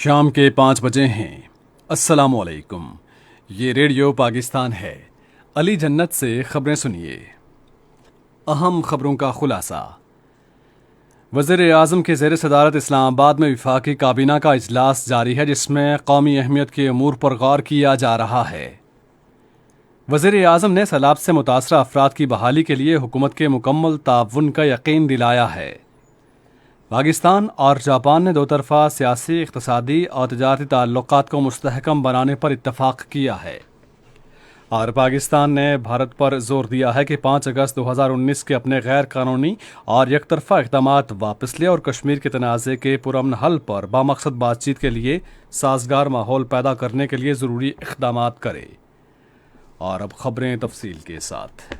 شام کے 5 بجے ہیں۔ السلام علیکم، یہ ریڈیو پاکستان ہے۔ علی جنت سے خبریں سنیے۔ اہم خبروں کا خلاصہ۔ وزیر اعظم کے زیر صدارت اسلام آباد میں وفاقی کابینہ کا اجلاس جاری ہے، جس میں قومی اہمیت کے امور پر غور کیا جا رہا ہے۔ وزیر اعظم نے سیلاب سے متاثرہ افراد کی بحالی کے لیے حکومت کے مکمل تعاون کا یقین دلایا ہے۔ پاکستان اور جاپان نے دو طرفہ سیاسی، اقتصادی اور تجارتی تعلقات کو مستحکم بنانے پر اتفاق کیا ہے، اور پاکستان نے بھارت پر زور دیا ہے کہ 5 اگست 2019 کے اپنے غیر قانونی اور یک طرفہ اقدامات واپس لے اور کشمیر کے تنازع کے پرامن حل پر بامقصد بات چیت کے لیے سازگار ماحول پیدا کرنے کے لیے ضروری اقدامات کرے۔ اور اب خبریں تفصیل کے ساتھ۔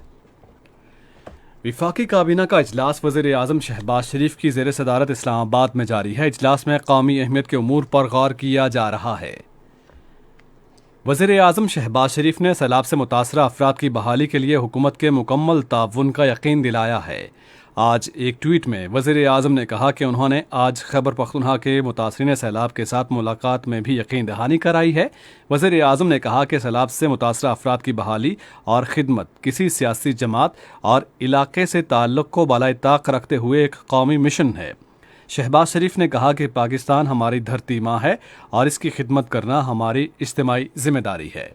وفاقی کابینہ کا اجلاس وزیر اعظم شہباز شریف کی زیر صدارت اسلام آباد میں جاری ہے۔ اجلاس میں قومی اہمیت کے امور پر غور کیا جا رہا ہے۔ وزیر اعظم شہباز شریف نے سیلاب سے متاثرہ افراد کی بحالی کے لیے حکومت کے مکمل تعاون کا یقین دلایا ہے۔ آج ایک ٹویٹ میں وزیر اعظم نے کہا کہ انہوں نے آج خیبر پختونخوا کے متاثرین سیلاب کے ساتھ ملاقات میں بھی یقین دہانی کرائی ہے۔ وزیر اعظم نے کہا کہ سیلاب سے متاثرہ افراد کی بحالی اور خدمت کسی سیاسی جماعت اور علاقے سے تعلق کو بالائے طاق رکھتے ہوئے ایک قومی مشن ہے۔ شہباز شریف نے کہا کہ پاکستان ہماری دھرتی ماں ہے اور اس کی خدمت کرنا ہماری اجتماعی ذمہ داری ہے۔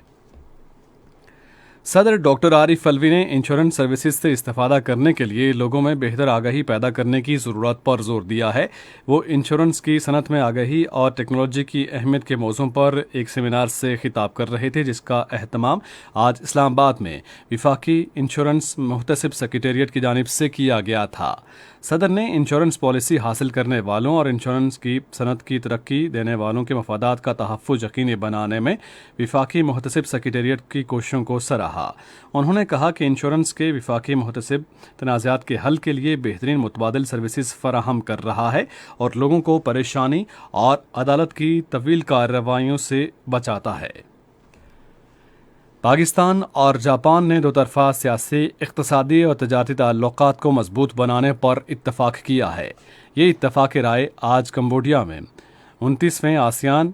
صدر ڈاکٹر عارف الوی نے انشورنس سروسز سے استفادہ کرنے کے لیے لوگوں میں بہتر آگاہی پیدا کرنے کی ضرورت پر زور دیا ہے۔ وہ انشورنس کی صنعت میں آگاہی اور ٹیکنالوجی کی اہمیت کے موضوع پر ایک سیمینار سے خطاب کر رہے تھے، جس کا اہتمام آج اسلام آباد میں وفاقی انشورنس محتسب سیکریٹریٹ کی جانب سے کیا گیا تھا۔ صدر نے انشورنس پالیسی حاصل کرنے والوں اور انشورنس کی صنعت کی ترقی دینے والوں کے مفادات کا تحفظ یقینی بنانے میں وفاقی محتسب سیکریٹریٹ کی کوششوں کو سراہا۔ انہوں نے کہا کہ انشورنس کے وفاقی محتسب تنازعات کے حل کے لیے بہترین متبادل سروسز فراہم کر رہا ہے اور لوگوں کو پریشانی اور عدالت کی طویل کارروائیوں سے بچاتا ہے۔ پاکستان اور جاپان نے دو طرفہ سیاسی، اقتصادی اور تجارتی تعلقات کو مضبوط بنانے پر اتفاق کیا ہے۔ یہ اتفاق رائے آج کمبوڈیا میں 29ویں آسیان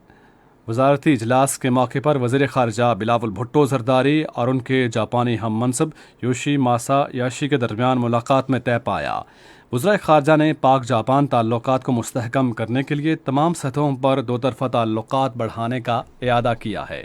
وزارتی اجلاس کے موقع پر وزیر خارجہ بلاول بھٹو زرداری اور ان کے جاپانی ہم منصب یوشی ماسا یاشی کے درمیان ملاقات میں طے پایا۔ وزرائے خارجہ نے پاک جاپان تعلقات کو مستحکم کرنے کے لیے تمام سطحوں پر دو طرفہ تعلقات بڑھانے کا اعادہ کیا ہے۔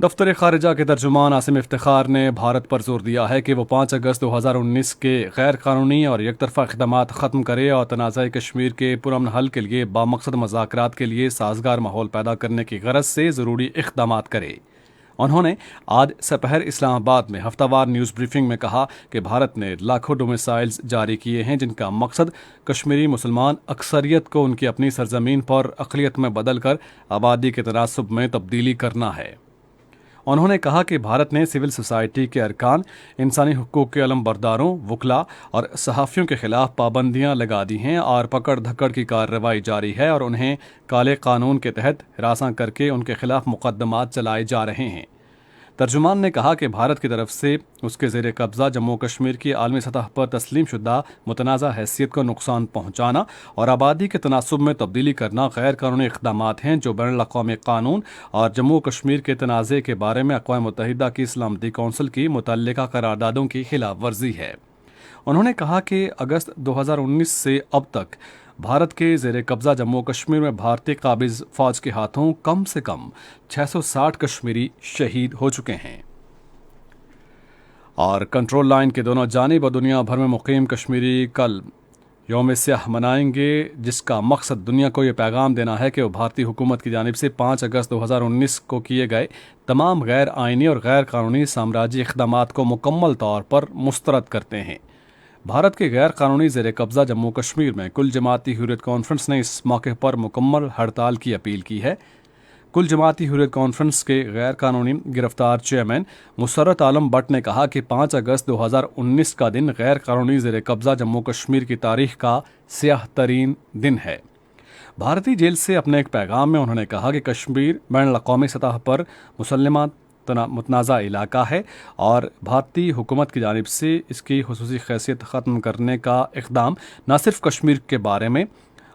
دفتر خارجہ کے ترجمان عاصم افتخار نے بھارت پر زور دیا ہے کہ وہ 5 اگست 2019 کے غیر قانونی اور یک طرفہ اقدامات ختم کرے اور تنازع کشمیر کے پرامن حل کے لیے بامقصد مذاکرات کے لیے سازگار ماحول پیدا کرنے کی غرض سے ضروری اقدامات کرے۔ انہوں نے آج سپہر اسلام آباد میں ہفتہ وار نیوز بریفنگ میں کہا کہ بھارت نے لاکھوں ڈومیسائلز جاری کیے ہیں، جن کا مقصد کشمیری مسلمان اکثریت کو ان کی اپنی سرزمین پر اقلیت میں بدل کر آبادی کے تناسب میں تبدیلی کرنا ہے۔ انہوں نے کہا کہ بھارت نے سول سوسائٹی کے ارکان، انسانی حقوق کے علم برداروں، وکلاء اور صحافیوں کے خلاف پابندیاں لگا دی ہیں اور پکڑ دھکڑ کی کارروائی جاری ہے اور انہیں کالے قانون کے تحت ہراساں کر کے ان کے خلاف مقدمات چلائے جا رہے ہیں۔ ترجمان نے کہا کہ بھارت کی طرف سے اس کے زیر قبضہ جموں کشمیر کی عالمی سطح پر تسلیم شدہ متنازع حیثیت کو نقصان پہنچانا اور آبادی کے تناسب میں تبدیلی کرنا غیر قانونی اقدامات ہیں جو بین الاقوامی قانون اور جموں کشمیر کے تنازع کے بارے میں اقوام متحدہ کی سلامتی کونسل کی متعلقہ قراردادوں کی خلاف ورزی ہے۔ انہوں نے کہا کہ اگست 2019 سے اب تک بھارت کے زیر قبضہ جموں کشمیر میں بھارتی قابض فوج کے ہاتھوں کم سے کم 660 کشمیری شہید ہو چکے ہیں۔ اور کنٹرول لائن کے دونوں جانب اور دنیا بھر میں مقیم کشمیری کل یوم سیاہ منائیں گے، جس کا مقصد دنیا کو یہ پیغام دینا ہے کہ وہ بھارتی حکومت کی جانب سے 5 اگست 2019 کو کیے گئے تمام غیر آئینی اور غیر قانونی سامراجی اقدامات کو مکمل طور پر مسترد کرتے ہیں۔ بھارت کے غیر قانونی زیر قبضہ جموں کشمیر میں کل جماعتی حریت کانفرنس نے اس موقع پر مکمل ہڑتال کی اپیل کی ہے۔ کل جماعتی حریت کانفرنس کے غیر قانونی گرفتار چیئرمین مسرت عالم بٹ نے کہا کہ 5 اگست 2019 کا دن غیر قانونی زیر قبضہ جموں کشمیر کی تاریخ کا سیاہ ترین دن ہے۔ بھارتی جیل سے اپنے ایک پیغام میں انہوں نے کہا کہ کشمیر بین الاقوامی سطح پر مسلمات متنازع علاقہ ہے اور بھارتی حکومت کی جانب سے اس کی خصوصی حیثیت ختم کرنے کا اقدام نہ صرف کشمیر کے بارے میں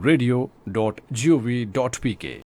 radio.gov.pk।